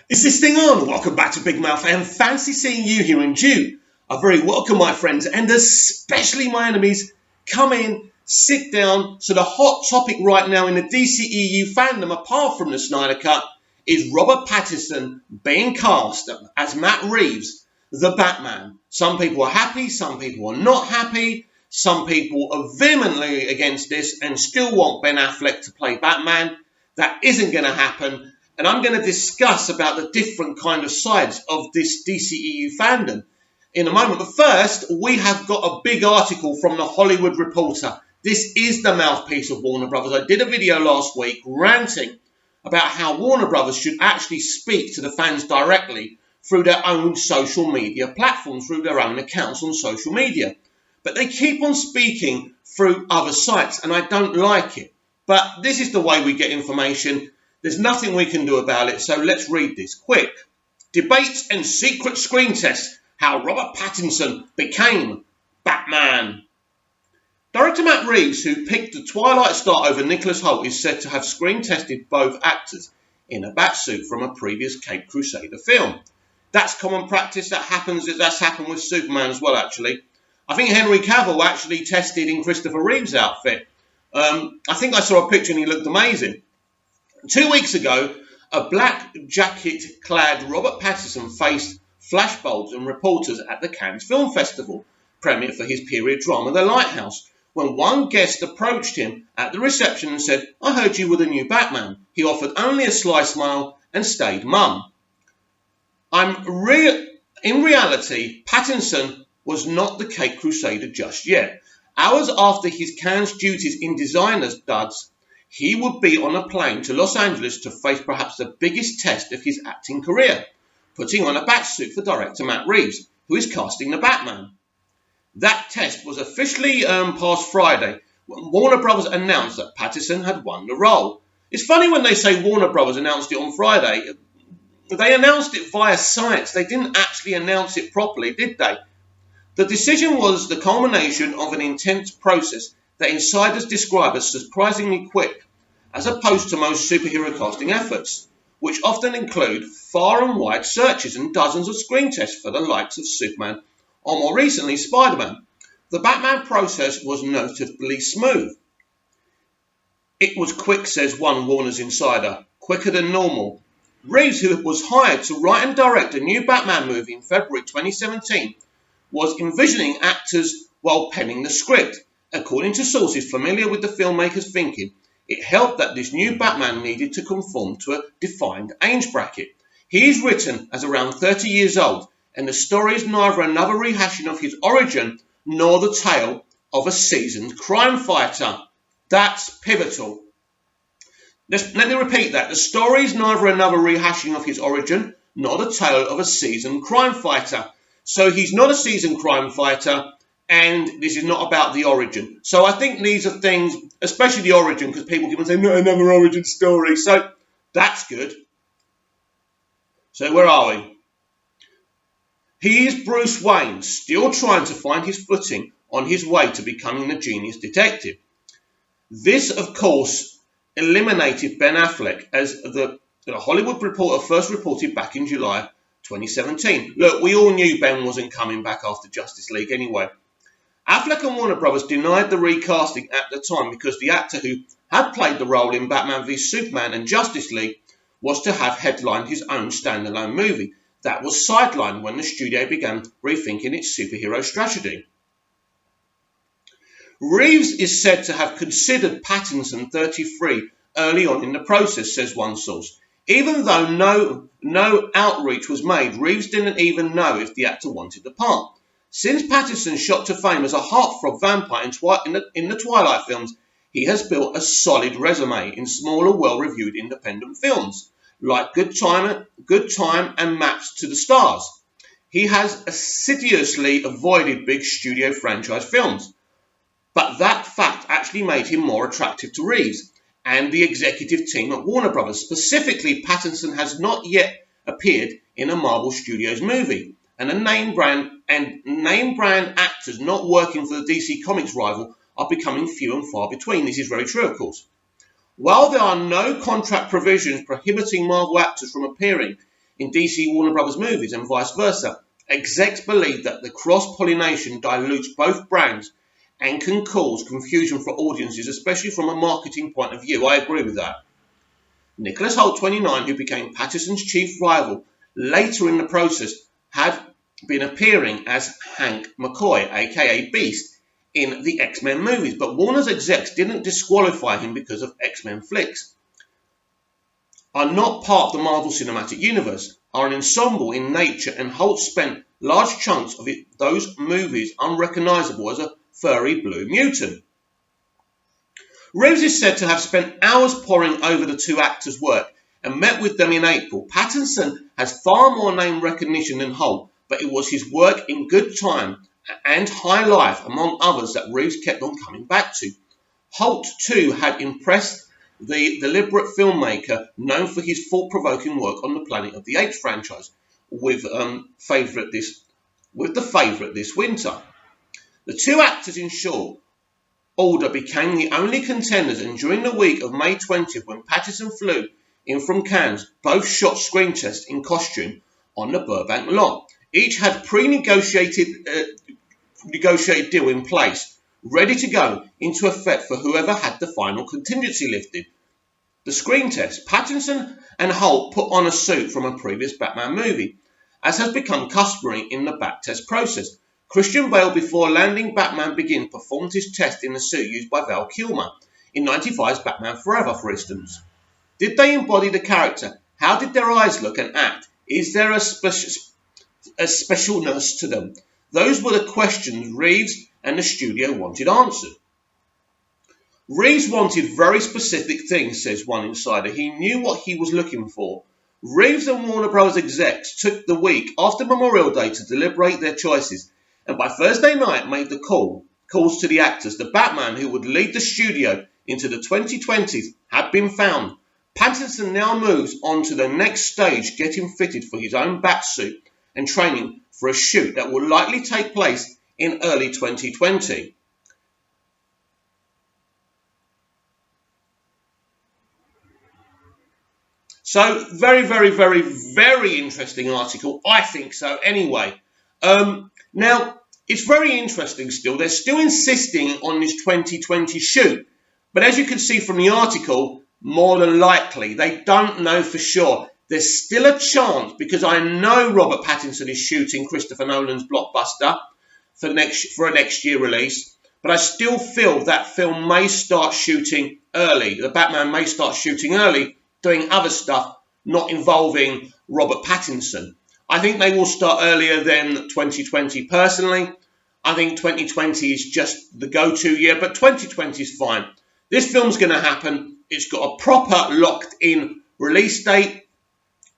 Is this thing on? Welcome back to Big Mouth. I am fancy seeing you here in June. A very welcome, my friends, and especially my enemies. Come in, sit down. So the hot topic right now in the dceu fandom, apart from the Snyder Cut, is Robert Pattinson being cast as Matt Reeves, the Batman. Some people are happy, some people are not happy. Some people are vehemently against this and still want Ben Affleck to play Batman. That isn't going to happen. And I'm going to discuss about the different kind of sides of this dceu fandom in a moment. But first, we have got a big article from the Hollywood Reporter. This is the mouthpiece of Warner Brothers. I did a video last week ranting about how Warner Brothers should actually speak to the fans directly through their own social media platforms, through their own accounts on social media. But they keep on speaking through other sites, and I don't like it. But this is the way we get information. There's nothing we can do about it, so let's read this quick. Debates and secret screen tests, how Robert Pattinson became Batman. Director Matt Reeves, who picked the Twilight star over Nicholas Hoult, is said to have screen tested both actors in a batsuit from a previous Caped Crusader film. That's common practice. That's happened with Superman as well, actually. I think Henry Cavill actually tested in Christopher Reeve's outfit. I think I saw a picture and he looked amazing. 2 weeks ago, a black jacket-clad Robert Pattinson faced flashbulbs and reporters at the Cannes Film Festival premiere for his period drama The Lighthouse, when one guest approached him at the reception and said, "I heard you were the new Batman." He offered only a sly smile and stayed mum. In reality, Pattinson was not the Caped Crusader just yet. Hours after his Cannes duties in designer's duds, he would be on a plane to Los Angeles to face perhaps the biggest test of his acting career, putting on a batsuit for director Matt Reeves, who is casting the Batman. That test was officially past Friday, when Warner Brothers announced that Pattinson had won the role. It's funny when they say Warner Brothers announced it on Friday. They announced it via sites. They didn't actually announce it properly, did they? The decision was the culmination of an intense process that insiders describe as surprisingly quick, as opposed to most superhero casting efforts, which often include far and wide searches and dozens of screen tests for the likes of Superman or more recently Spider-Man. The Batman process was notably smooth. It was quick, says one Warner's insider, quicker than normal. Reeves, who was hired to write and direct a new Batman movie in February 2017, was envisioning actors while penning the script. According to sources familiar with the filmmaker's thinking, it helped that this new Batman needed to conform to a defined age bracket. He is written as around 30 years old, and the story is neither another rehashing of his origin nor the tale of a seasoned crime fighter. That's pivotal. Let me repeat that. The story is neither another rehashing of his origin nor the tale of a seasoned crime fighter. So he's not a seasoned crime fighter, and this is not about the origin. So I think these are things, especially the origin, because people keep on saying, "Not another origin story." So that's good. So where are we? He is Bruce Wayne, still trying to find his footing on his way to becoming the genius detective. This, of course, eliminated Ben Affleck, as the Hollywood Reporter first reported back in July 2017. Look, we all knew Ben wasn't coming back after Justice League anyway. Affleck and Warner Brothers denied the recasting at the time because the actor who had played the role in Batman v Superman and Justice League was to have headlined his own standalone movie. That was sidelined when the studio began rethinking its superhero strategy. Reeves is said to have considered Pattinson 33 early on in the process, says one source. Even though no outreach was made, Reeves didn't even know if the actor wanted the part. Since Pattinson shot to fame as a heartthrob vampire in the Twilight films, he has built a solid resume in smaller, well-reviewed independent films, like Good Time and Maps to the Stars. He has assiduously avoided big studio franchise films, but that fact actually made him more attractive to Reeves and the executive team at Warner Brothers. Specifically, Pattinson has not yet appeared in a Marvel Studios movie, and name brand actors not working for the DC Comics rival are becoming few and far between. This is very true, of course. While there are no contract provisions prohibiting Marvel actors from appearing in DC Warner Brothers movies and vice versa. Execs believe that the cross-pollination dilutes both brands and can cause confusion for audiences, especially from a marketing point of view. I agree with that. Nicholas Hoult, 29, who became Pattinson's chief rival later in the process, had been appearing as Hank McCoy, aka Beast, in the X-Men movies, but Warner's execs didn't disqualify him because of X-Men flicks. Are not part of the Marvel Cinematic Universe, are an ensemble in nature, and Holt spent large chunks of those movies unrecognisable as a furry blue mutant. Reeves is said to have spent hours poring over the two actors' work and met with them in April. Pattinson has far more name recognition than Holt, but it was his work in Good Time and High Life, among others, that Reeves kept on coming back to. Holt, too, had impressed the deliberate filmmaker known for his thought-provoking work on the Planet of the Apes franchise, with the favourite this winter. The two actors, in short order, became the only contenders, and during the week of May 20th, when Pattinson flew in from Cannes, both shot screen tests in costume on the Burbank lot. Each had negotiated deal in place, ready to go into effect for whoever had the final contingency lifted. The screen test. Pattinson and Holt put on a suit from a previous Batman movie, as has become customary in the back test process. Christian Bale, before landing Batman Begins, performed his test in the suit used by Val Kilmer in 95's Batman Forever, for instance. Did they embody the character? How did their eyes look and act? Is there a specialness to them? Those were the questions Reeves and the studio wanted answered. Reeves wanted very specific things, says one insider. He knew what he was looking for. Reeves and Warner Bros. Execs took the week after Memorial Day to deliberate their choices, and by Thursday night made the calls to the actors. The Batman who would lead the studio into the 2020s had been found. Pattinson now moves on to the next stage, getting fitted for his own Batsuit and training for a shoot that will likely take place in early 2020. So, very, very, very, very interesting article. I think so anyway. Now, it's very interesting still. They're still insisting on this 2020 shoot. But as you can see from the article, more than likely, they don't know for sure. There's still a chance, because I know Robert Pattinson is shooting Christopher Nolan's blockbuster for a next year release. But I still feel that film may start shooting early. The Batman may start shooting early, doing other stuff not involving Robert Pattinson. I think they will start earlier than 2020 personally. I think 2020 is just the go-to year, but 2020 is fine. This film's going to happen. It's got a proper locked-in release date.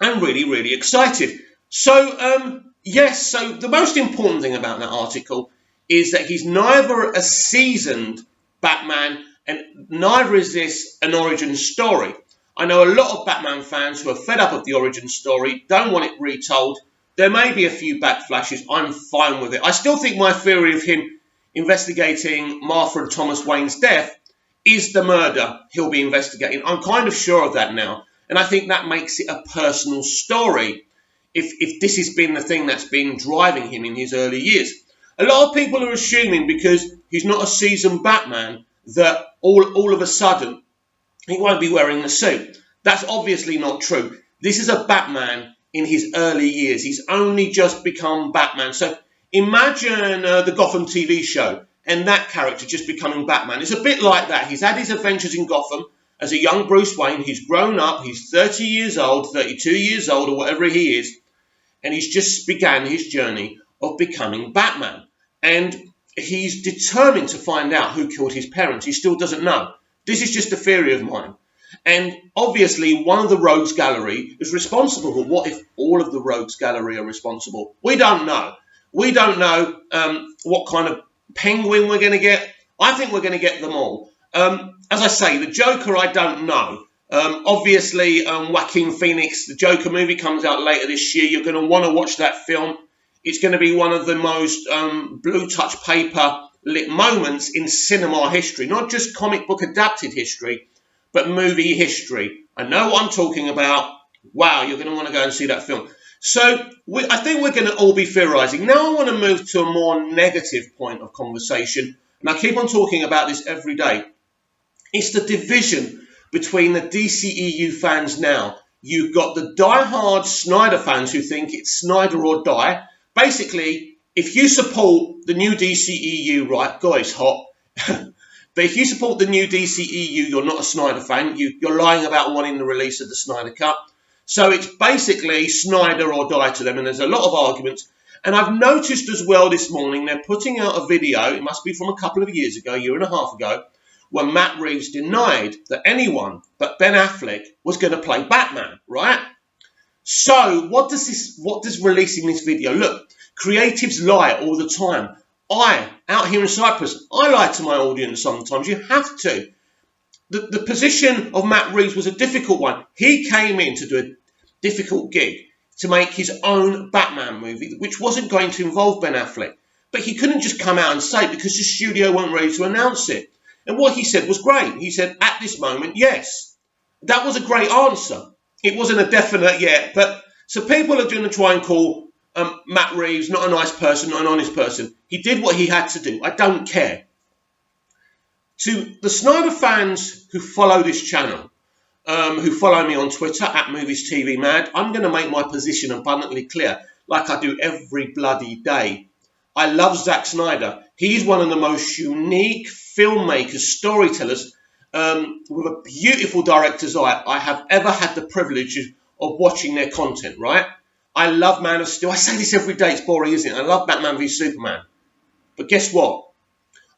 I'm really, really excited. So, yes, so the most important thing about that article is that he's neither a seasoned Batman and neither is this an origin story. I know a lot of Batman fans who are fed up of the origin story, don't want it retold. There may be a few backflashes. I'm fine with it. I still think my theory of him investigating Martha and Thomas Wayne's death is the murder he'll be investigating. I'm kind of sure of that now. And I think that makes it a personal story if this has been the thing that's been driving him in his early years. A lot of people are assuming because he's not a seasoned Batman that all of a sudden he won't be wearing the suit. That's obviously not true. This is a Batman in his early years. He's only just become Batman. So imagine the Gotham TV show and that character just becoming Batman. It's a bit like that. He's had his adventures in Gotham as a young Bruce Wayne. He's grown up. He's 30 years old, 32 years old, or whatever he is. And he's just began his journey of becoming Batman. And he's determined to find out who killed his parents. He still doesn't know. This is just a theory of mine. And obviously, one of the Rogues Gallery is responsible. But what if all of the Rogues Gallery are responsible? We don't know. We don't know what kind of penguin we're going to get. I think we're going to get them all. As I say, the Joker, I don't know. Obviously, Joaquin Phoenix, the Joker movie comes out later this year. You're going to want to watch that film. It's going to be one of the most blue touch paper lit moments in cinema history, not just comic book adapted history, but movie history. I know what I'm talking about. Wow, you're going to want to go and see that film. So I think we're going to all be theorising. Now I want to move to a more negative point of conversation, and I keep on talking about this every day. It's the division between the DCEU fans now. You've got the die-hard Snyder fans who think it's Snyder or die. Basically, if you support the new DCEU, right, guys, hot. But if you support the new DCEU, you're not a Snyder fan. You're lying about wanting the release of the Snyder Cut. So it's basically Snyder or die to them, and there's a lot of arguments. And I've noticed as well this morning, they're putting out a video, it must be from a couple of years ago, a year and a half ago, where Matt Reeves denied that anyone but Ben Affleck was going to play Batman, right? So what does releasing this video? Look, creatives lie all the time. Out here in Cyprus, I lie to my audience sometimes. You have to. The position of Matt Reeves was a difficult one. He came in to do a difficult gig to make his own Batman movie, which wasn't going to involve Ben Affleck. But he couldn't just come out and say it because the studio weren't ready to announce it. And what he said was great. He said, at this moment, yes. That was a great answer. It wasn't a definite yet. But so people are going to try and call Matt Reeves not a nice person, not an honest person. He did what he had to do. I don't care. To the Snyder fans who follow this channel, who follow me on Twitter, @MoviesTVMad, I'm going to make my position abundantly clear, like I do every bloody day. I love Zack Snyder. He's one of the most unique filmmakers, storytellers, with a beautiful director's eye I have ever had the privilege of watching their content, right? I love Man of Steel. I say this every day. It's boring, isn't it? I love Batman v Superman. But guess what?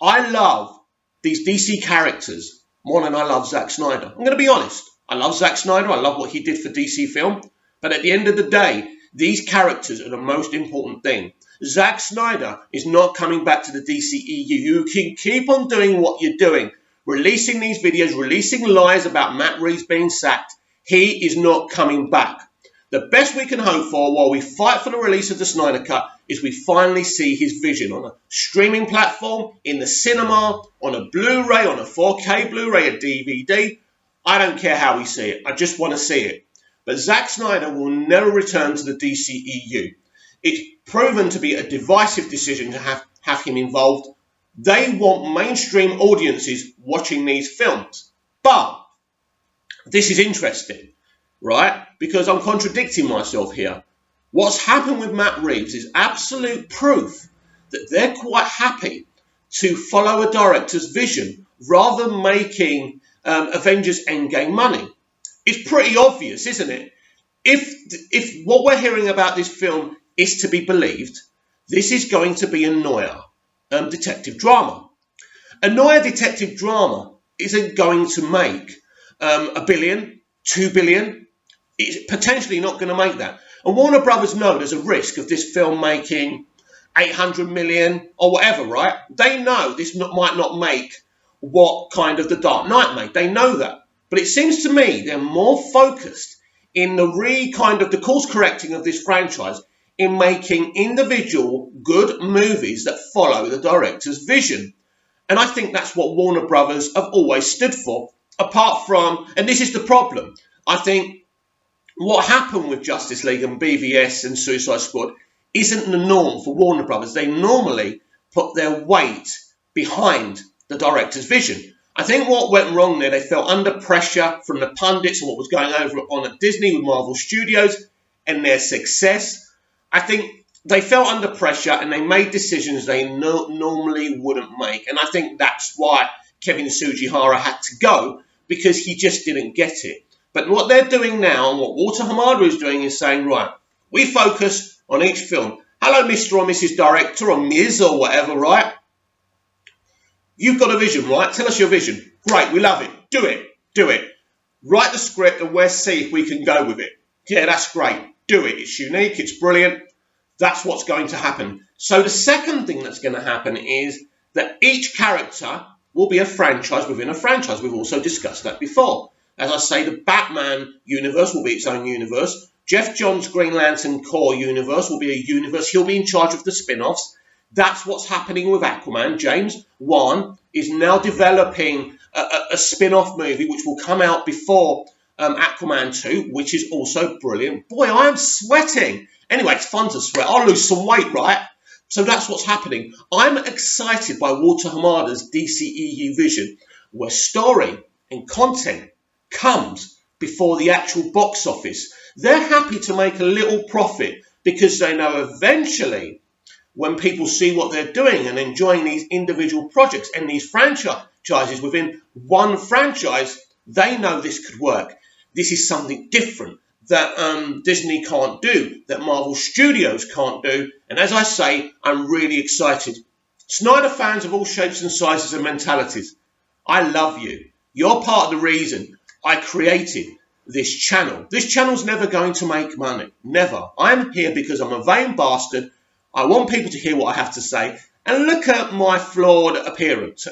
I love these DC characters more than I love Zack Snyder. I'm going to be honest. I love Zack Snyder. I love what he did for DC film. But at the end of the day, these characters are the most important thing. Zack Snyder is not coming back to the DCEU. You can keep on doing what you're doing. Releasing these videos, releasing lies about Matt Reeves being sacked. He is not coming back. The best we can hope for while we fight for the release of the Snyder Cut is we finally see his vision on a streaming platform, in the cinema, on a Blu-ray, on a 4K Blu-ray, a DVD. I don't care how we see it. I just want to see it. But Zack Snyder will never return to the DCEU. It's proven to be a divisive decision to have him involved. They want mainstream audiences watching these films. But this is interesting, right? Because I'm contradicting myself here. What's happened with Matt Reeves is absolute proof that they're quite happy to follow a director's vision rather than making Avengers Endgame money. It's pretty obvious, isn't it? If what we're hearing about this film is to be believed, this is going to be a Noir detective drama. A Noir detective drama isn't going to make $1 billion, $2 billion. It's potentially not going to make that. And Warner Brothers know there's a risk of this film making 800 million or whatever, right? They know this might not make what kind of The Dark Knight made. They know that. But it seems to me they're more focused in the course correcting of this franchise in making individual good movies that follow the director's vision. And I think that's what Warner Brothers have always stood for. Apart from, and this is the problem, I think what happened with Justice League and BVS and Suicide Squad isn't the norm for Warner Brothers. They normally put their weight behind the director's vision. I think what went wrong there, they felt under pressure from the pundits and what was going on at Disney with Marvel Studios and their success. I think they felt under pressure and they made decisions they normally wouldn't make. And I think that's why Kevin Sugihara had to go, because he just didn't get it. But what they're doing now, and what Walter Hamada is doing, is saying, right, we focus on each film. Hello, Mr. or Mrs. Director, or Ms. or whatever, right? You've got a vision, right? Tell us your vision. Great, we love it. Do it. Do it. Write the script and we'll see if we can go with it. Yeah, that's great. Do it. It's unique. It's brilliant. That's what's going to happen. So the second thing that's going to happen is that each character will be a franchise within a franchise. We've also discussed that before. As I say, the Batman universe will be its own universe. Jeff Johns' Green Lantern Corps universe will be a universe. He'll be in charge of the spin-offs. That's what's happening with Aquaman. James Wan is now developing a spin-off movie which will come out before Aquaman 2, which is also brilliant. Boy, I am sweating. Anyway, it's fun to sweat. I'll lose some weight, right? So that's what's happening. I'm excited by Walter Hamada's DCEU vision, where story and content comes before the actual box office. They're happy to make a little profit because they know eventually when people see what they're doing and enjoying these individual projects and these franchises within one franchise, they know this could work. This is something different that Disney can't do, that Marvel Studios can't do. And as I say, I'm really excited. Snyder fans of all shapes and sizes and mentalities, I love you. You're part of the reason I created this channel. This channel's never going to make money. Never. I'm here because I'm a vain bastard. I want people to hear what I have to say. And look at my flawed appearance.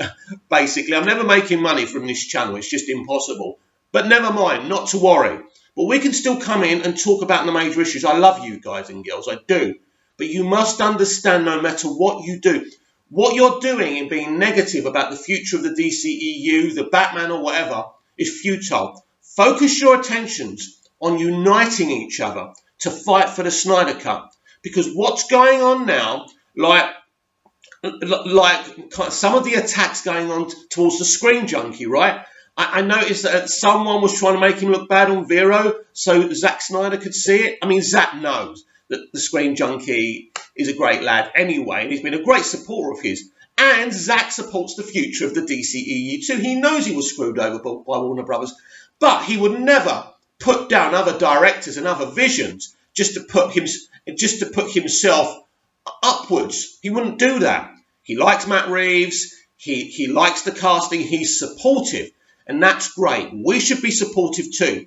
Basically, I'm never making money from this channel. It's just impossible. But never mind, not to worry. But we can still come in and talk about the major issues. I love you guys and girls, I do. But you must understand, no matter what you do, what you're doing in being negative about the future of the DCEU, the Batman or whatever, is futile. Focus your attentions on uniting each other to fight for the Snyder Cut. Because what's going on now, like some of the attacks going on towards the Screen Junkie, right? I noticed that someone was trying to make him look bad on Vero so Zack Snyder could see it. I mean, Zack knows that the Screen Junkie is a great lad anyway, and he's been a great supporter of his. And Zack supports the future of the DCEU too. He knows he was screwed over by Warner Brothers, but he would never put down other directors and other visions just to put himself upwards. He wouldn't do that. He likes Matt Reeves. He likes the casting. He's supportive. And that's great. We should be supportive too.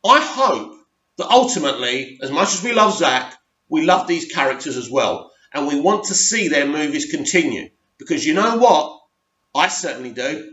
I hope that ultimately, as much as we love Zack, we love these characters as well. And we want to see their movies continue. Because you know what? I certainly do.